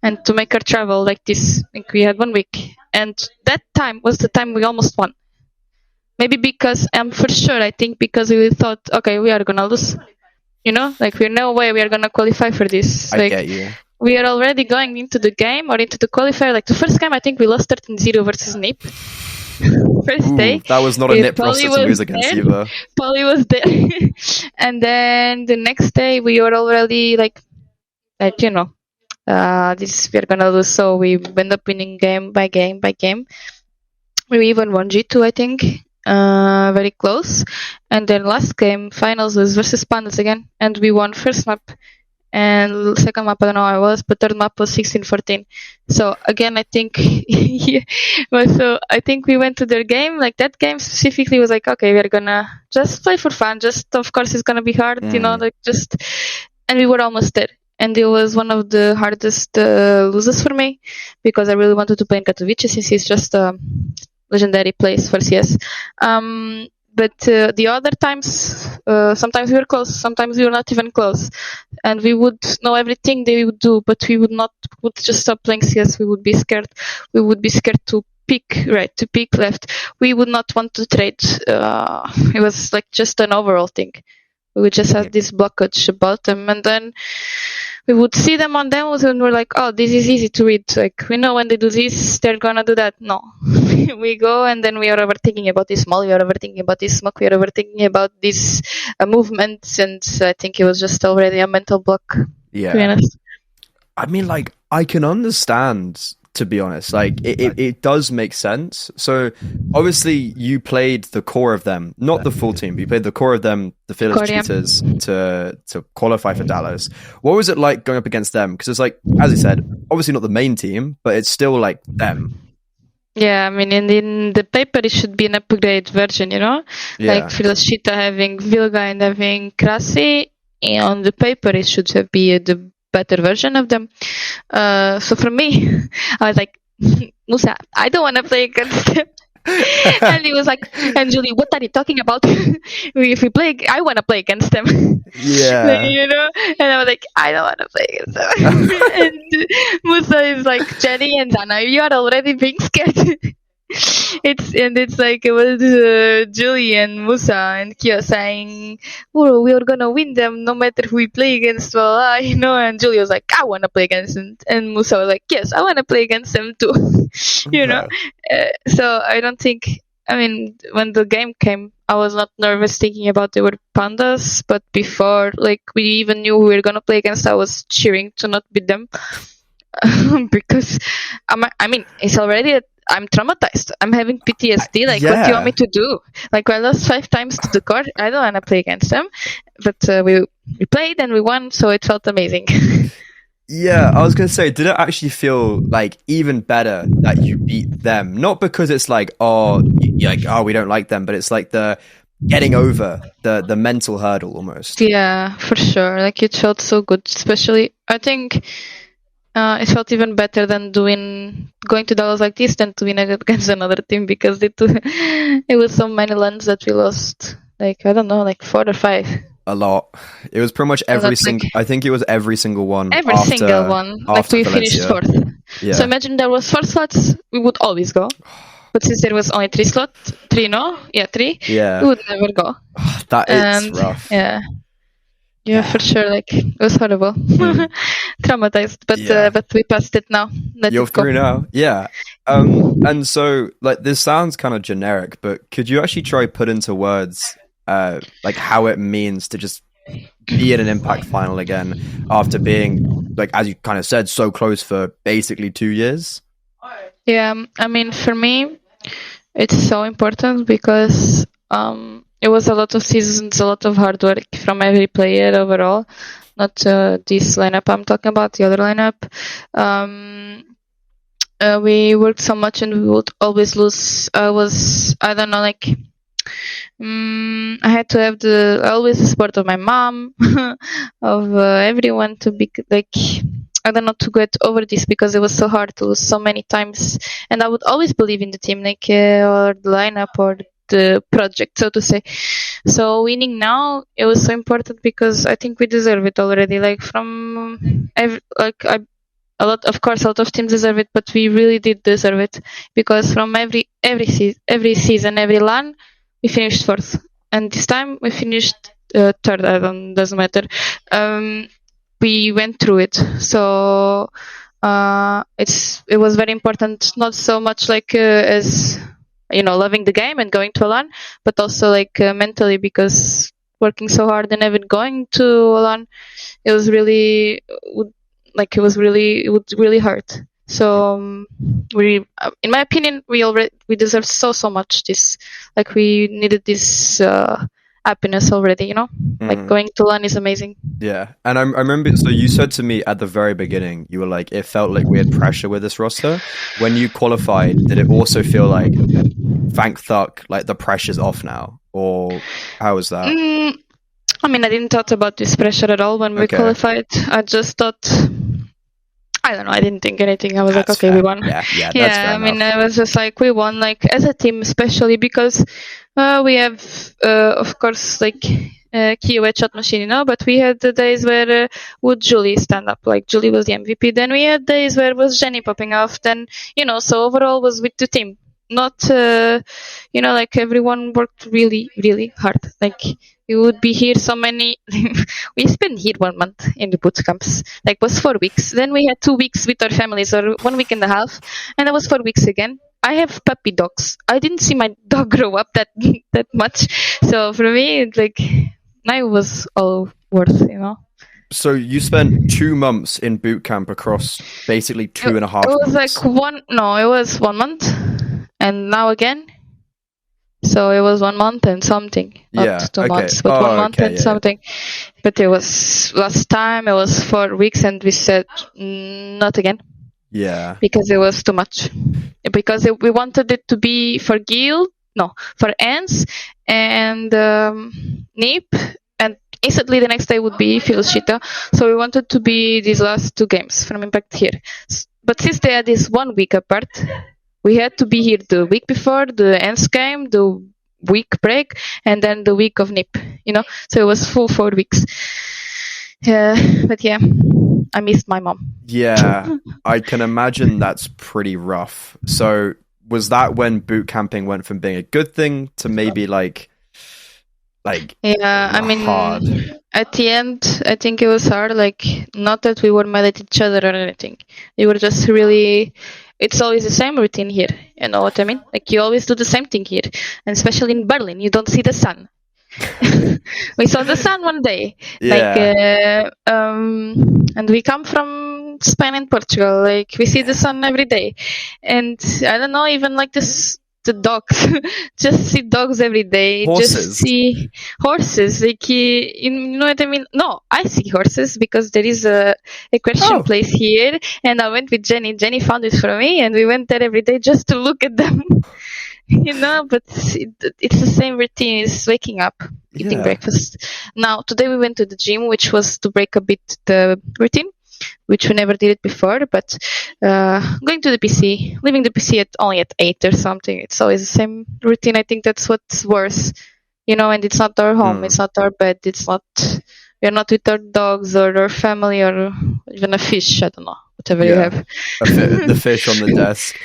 And to make our travel like this, like, we had 1 week, and that time was the time we almost won. maybe because for sure, I think because we thought, okay, we are gonna lose. Like we no way we are gonna qualify for this. I Like get you. we are already going into the game or into the qualifier. Like the first game, I think we lost 13-0 versus NIP. First day. That was not a NIP roster to lose against either. Polly was there. And then the next day we were already like this we are gonna lose. So we end up winning game by game by game. We even won G2, I think. Very close. And then last game, finals was versus Pandas again. And we won first map. And second map, I don't know how it was, but third map was 16-14. So again, I think, so I think we went to their game. Like that game specifically was like, okay, we're gonna just play for fun. Just, of course, it's gonna be hard, and we were almost there. And it was one of the hardest losses for me because I really wanted to play in Katowice since it's just a legendary place for CS. But the other times, sometimes we were close, sometimes we were not even close. And we would know everything they would do, but we would just stop playing CS. We would be scared. We would be scared to pick right, to pick left. We would not want to trade. It was like just an overall thing. We would just have this blockage about them. And then we would see them on demos and we're like, oh, this is easy to read. Like, we know when they do this, they're gonna do that. No. We go and then we are overthinking about this small, we are overthinking about this smoke, we are overthinking about these movements, and I think it was just already a mental block, yeah. to be honest. I mean, like, I can understand, to be honest. Like, it does make sense. So, obviously, you played the core of them, not the full team, but you played the core of them, the Fearless Cheaters, to qualify for Dallas. What was it like going up against them? Because it's like, as you said, obviously not the main team, but it's still like them. Yeah, I mean, in the paper, it should be an upgrade version, Yeah. Like Fearless Cheetah having Vilga and having Krasi. And on the paper, it should be the better version of them. So for me, I was like, Musa, I don't want to play against them. And he was like, and Julie, what are you talking about? If we play, I want to play against them. Yeah. And I was like, I don't want to play against them. And Musa is like, Jenny and Zana, you are already being scared. It's like it was Julie and Musa and Kia saying, "Oh, we are gonna win them no matter who we play against." Well, and Julie was like, "I want to play against them," and Musa was like, "Yes, I want to play against them too." So I don't think. I mean, when the game came, I was not nervous thinking about they were Pandas, but before, like, we even knew who we were gonna play against, I was cheering to not beat them because I mean, it's already I'm traumatized. I'm having PTSD. Like, what do you want me to do? Like, I lost 5 times to the court. I don't want to play against them. But we played and we won, so it felt amazing. Yeah, I was going to say, did it actually feel like even better that you beat them? Not because it's like, we don't like them, but it's like the getting over the mental hurdle almost. Yeah, for sure. Like, it felt so good. Especially, I think it felt even better than going to Dallas like this than to win against another team, because it was so many lands that we lost. Like, I don't know, like 4 or 5. A lot. It was pretty much every single. I think it was every single one. Every single one. Like, we finished 4th. Yeah. So imagine there was 4 slots, we would always go. But since there was only 3 slots, 3, no? Yeah, 3. Yeah. We would never go. That is rough. Yeah, for sure. Like, it was horrible. Traumatized, but we passed it now. You're through now. Yeah. And so, like, this sounds kind of generic, but could you actually try put into words like how it means to just be in an Impact final again after being, like, as you kind of said, so close for basically 2 years? Yeah, I mean, for me, it's so important because it was a lot of seasons, a lot of hard work from every player overall. Not this lineup I'm talking about, the other lineup. We worked so much and we would always lose. I don't know, like, I had to have always the support of my mom, of everyone to be like, I don't know, to get over this, because it was so hard to lose so many times. And I would always believe in the team, like, or the lineup or the project, so to say. So winning now, it was so important because I think we deserve it already. Like, a lot of teams deserve it, but we really did deserve it, because from every season, every LAN, we finished fourth, and this time we finished third. Doesn't matter. We went through it, so it was very important. Not so much like as loving the game and going to a LAN, but also like mentally, because working so hard and even going to a LAN, it was really it would really hurt. So in my opinion, we deserve so much this. Like, we needed this happiness already, like going to LAN is amazing. Yeah. And I remember, so you said to me at the very beginning, you were like, it felt like we had pressure with this roster. When you qualified, did it also feel like, thank fuck, like the pressure's off now? Or how was that? I mean, I didn't thought about this pressure at all when we qualified. I just thought, I don't know, I didn't think anything. I was like, okay, we won. Yeah, that's fair I mean, enough. I was just like, we won, like, as a team, especially because we have, of course, like, key headshot machine, but we had the days where would Julie stand up, like Julie was the MVP. Then we had days where was Jenny popping off. Then, so overall was with the team. Not, like everyone worked really, really hard. Like, we would be here so many. We spent here 1 month in the bootcamps. Like, was 4 weeks. Then we had 2 weeks with our families, or 1 week and a half, and that was 4 weeks again. I have puppy dogs. I didn't see my dog grow up that much. So for me, like, now it was all worth, So you spent 2 months in boot camp across basically 2.5 months. It was like it was 1 month, and now again. So it was 1 month and something, not 2 months, but 1 month and something. But it was last time, it was 4 weeks, and we said not again. Yeah. Because it was too much. Because we wanted it to be for for Ans and Nip, and instantly the next day would be Filshita. So we wanted to be these last 2 games from Impact here. But since they had this 1 week apart, we had to be here the week before the Ans game, the week break, and then the week of Nip, So it was full 4 weeks. But yeah, I missed my mom. Yeah, I can imagine that's pretty rough. So was that when boot camping went from being a good thing to maybe like yeah, I mean, hard? At the end, I think it was hard. Like, not that we were mad at each other or anything. We were just really. It's always the same routine here. You know what I mean? Like, you always do the same thing here, and especially in Berlin, you don't see the sun. We saw the sun one day, and we come from Spain and Portugal. Like, we see the sun every day, and I don't know, even like this. The dogs, just see dogs every day. Horses. Just see horses. Like, you know what I mean? No, I see horses because there is a equestrian place here, and I went with Jenny. Jenny found it for me, and we went there every day just to look at them. But it's the same routine. It's waking up, eating breakfast. Now, today we went to the gym, which was to break a bit the routine, which we never did it before, but going to the PC, leaving the PC only at 8 or something, it's always the same routine. I think that's what's worse, and it's not our home, it's not our bed, we're not with our dogs or our family or even a fish, I don't know, whatever you have. The fish on the desk.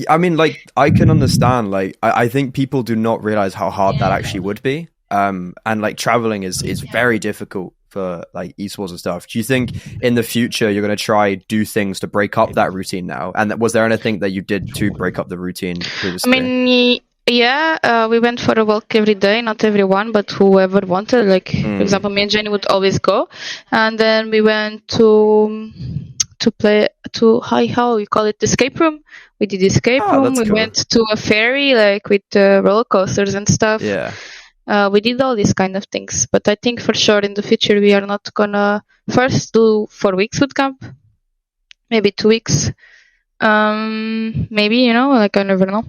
I mean, like, I can understand, like, I think people do not realize how hard that actually would be. And like, traveling is very difficult for like esports and stuff. Do you think in the future you're going to try do things to break up that routine now? And was there anything that you did to break up the routine previously? I mean, we went for a walk every day, not everyone, but whoever wanted. Like, for example, me and Jenny would always go, and then we went to play to how you call it, escape room. We did escape room. We went to a ferry, like with roller coasters and stuff. Yeah. We did all these kind of things, but I think for sure in the future we are not gonna first do 4 weeks bootcamp, maybe 2 weeks, maybe, like, I never know.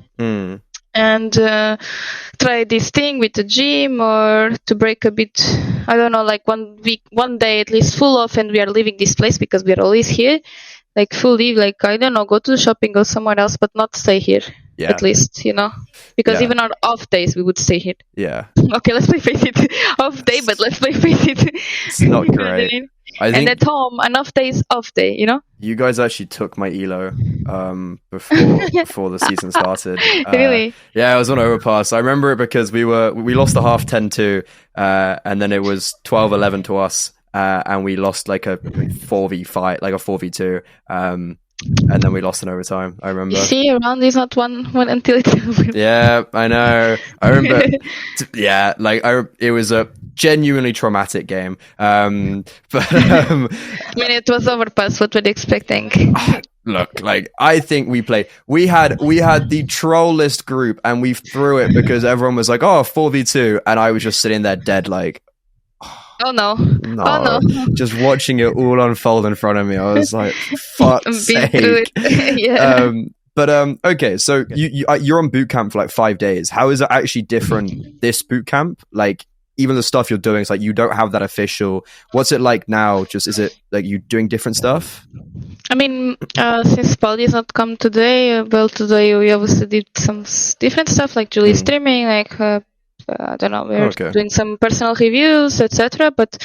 And try this thing with the gym, or to break a bit, I don't know, like 1 week, 1 day at least full off, and we are leaving this place because we are always here, like full leave, like, I don't know, go to the shopping, go somewhere else, but not stay here. Yeah. At least, because even on off days we would stay here. Yeah. Okay, let's play Face It. Off day, but let's play Face It. It's not great. And at home, an off day is off day, you know? You guys actually took my elo before the season started. Really? Yeah, it was on overpass. I remember it because we lost the half 10-2, and then it was 12-11 to us, and we lost like a 4v5, like a 4v2, and then we lost in overtime. I remember. You see, a round is not one until it's over. Yeah, I know. I remember. Yeah, like it was a genuinely traumatic game. But I mean, it was overpass. What were you expecting? Look, like I think we had the troll list group, and we threw it because everyone was like, "Oh, 4v2," and I was just sitting there dead, like, oh no, just watching it all unfold in front of me. I was like, "Fuck's sake!" Yeah. But okay, so you're on boot camp for like 5 days. How is it actually different this boot camp? Like, even the stuff you're doing, it's like you don't have that official. What's it like now? Just is it like you doing different stuff? I mean, since Pauli's not come today, today we obviously did some different stuff, like Julie streaming, like I don't know, we're doing some personal reviews, etc. But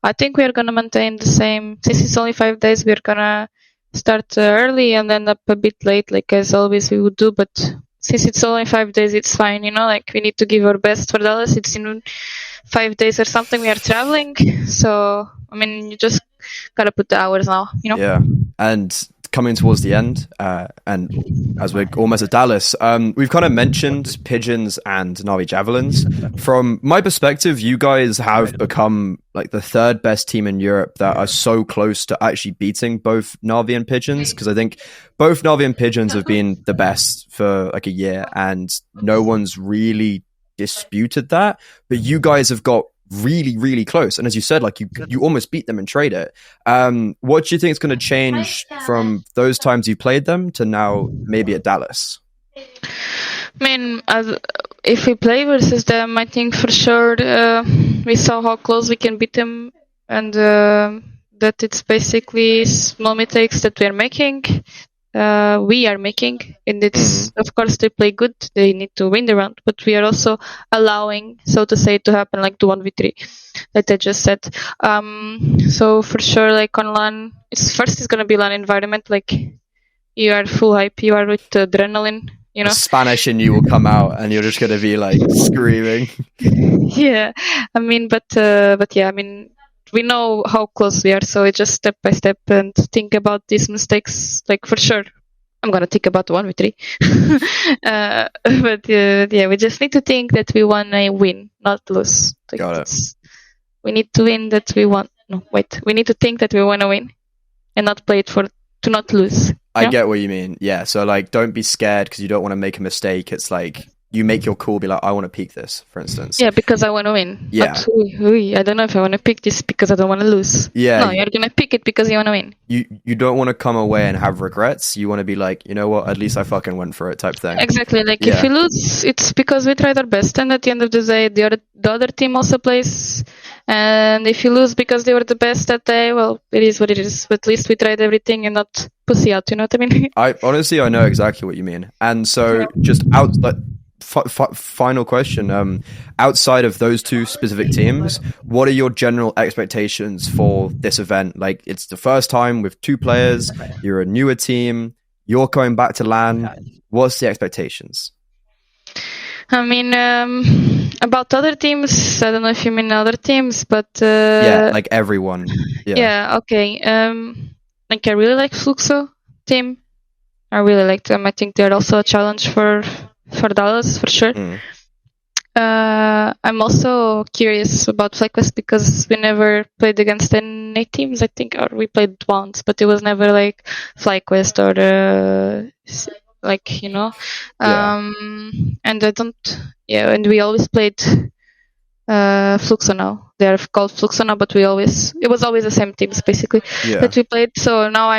I think we are gonna maintain the same. Since it's only 5 days, we're gonna start early and end up a bit late, like as always we would do. But since it's only 5 days, it's fine, you know. Like we need to give our best for Dallas. It's in 5 days or something. We are traveling, so I mean, you just gotta put the hours now, you know. Yeah, and coming towards the end, and as we're almost at Dallas, we've kind of mentioned pigeons and Navi javelins. From my perspective, you guys have become like the third best team in Europe that are so close to actually beating both Navi and pigeons, because I think both Navi and pigeons have been the best for like a year, and no one's really disputed that. But you guys have got really, really close, and as you said, like you almost beat them in trade it. What do you think is going to change from those times you played them to now maybe at Dallas? I mean, if we play versus them, I think for sure we saw how close we can beat them, and that it's basically small mistakes that we are making, and it's of course they play good, they need to win the round, but we are also allowing, so to say, to happen, like the 1v3 that I just said. So for sure, like on LAN, it's gonna be LAN environment, like you are full hype, you are with adrenaline, you know. The Spanish in you will come out and you're just gonna be like screaming. Yeah, I mean, but yeah, I mean, we know how close we are, so it's just step by step and think about these mistakes. Like for sure, I'm gonna think about 1v3. But yeah, we just need to think that we wanna win, not lose. Like, got it. We need to win that we want. No, wait. We need to think that we wanna win, and not play it to not lose. I get what you mean. Yeah, so like, don't be scared because you don't want to make a mistake. It's like you make your call, be like, I want to peak this, for instance. Yeah, because I want to win. Yeah. But, I don't know if I want to pick this because I don't want to lose. Yeah. No, you're going to pick it because you want to win. You don't want to come away and have regrets. You want to be like, you know what, at least I fucking went for it type thing. Exactly. Like, if we lose, it's because we tried our best. And at the end of the day, the other team also plays. And if you lose because they were the best that day, well, it is what it is. But at least we tried everything and not pussy out, you know what I mean? I know exactly what you mean. And so just final question, outside of those two specific teams, what are your general expectations for this event? Like, it's the first time with two players, you're a newer team, you're going back to LAN. What's the expectations? I mean, about other teams, I don't know if you mean other teams, but yeah, like everyone. Yeah, okay. Like, I really like Fluxo team. I really like them. I think they're also a challenge for Dallas, for sure. I'm also curious about FlyQuest because we never played against any teams, I think, or we played once, but it was never like FlyQuest or like, you know. And I don't, and we always played Fluxo now. They are called Fluxo now, but it was always the same teams basically that we played. So now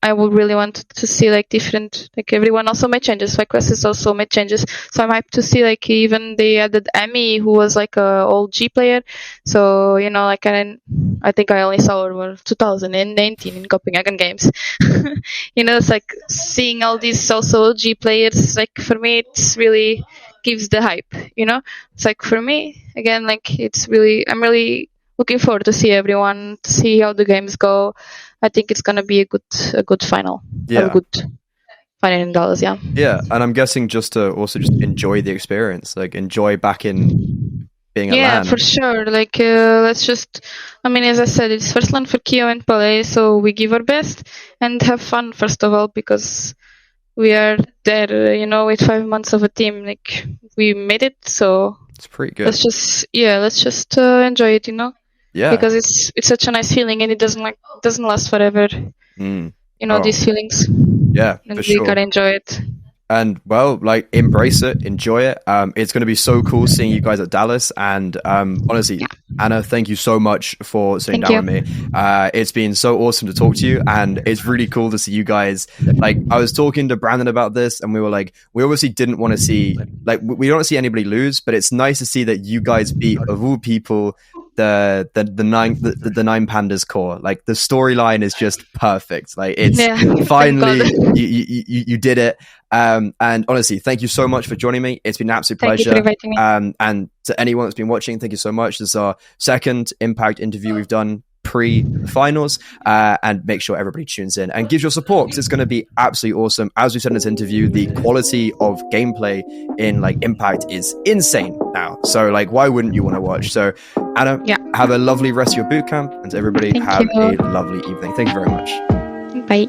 I would really want to see like different, like everyone also made changes. FlyQuest has also made changes, so I'm hyped to see like even they added Emmy, who was like a old G player. So you know, like I think I only saw her 2019 in Copenhagen games. You know, it's like seeing all these also OG players. Like for me, it's really gives the hype. You know, it's like for me again, like it's really I'm really looking forward to see everyone, to see how the games go. I think it's gonna be a good final. Yeah. A good final in Dallas. Yeah. Yeah, and I'm guessing just to also just enjoy the experience, like enjoy back in being at LAN. For sure. Like, let's just, I mean, as I said, it's first LAN for Keo and Palais, so we give our best and have fun, first of all, because we are there, you know, with 5 months of a team. Like, we made it, so it's pretty good. Let's just enjoy it, you know? Yeah. Because it's such a nice feeling, and it doesn't last forever. You know, these feelings. Yeah, and for sure. We gotta enjoy it. And well, like, embrace it, enjoy it. It's going to be so cool seeing you guys at Dallas. And honestly, Anna, thank you so much for sitting down with me. It's been so awesome to talk to you, and it's really cool to see you guys. Like, I was talking to Brandon about this, and we were like, we obviously didn't want to see, like, we don't see anybody lose, but it's nice to see that you guys beat, of all people, the nine pandas core. Like, the storyline is just perfect. Like, it's finally you did it. And honestly, thank you so much for joining me. It's been an absolute pleasure. Thank you for inviting me. And to anyone that's been watching, thank you so much. This is our second Impact interview we've done pre-finals, and make sure everybody tunes in and gives your support, because it's going to be absolutely awesome. As we said in this interview, the quality of gameplay in like Impact is insane now, so like, why wouldn't you want to watch? So Anna, have a lovely rest of your boot camp, and everybody have a lovely evening. Thank you very much. Bye.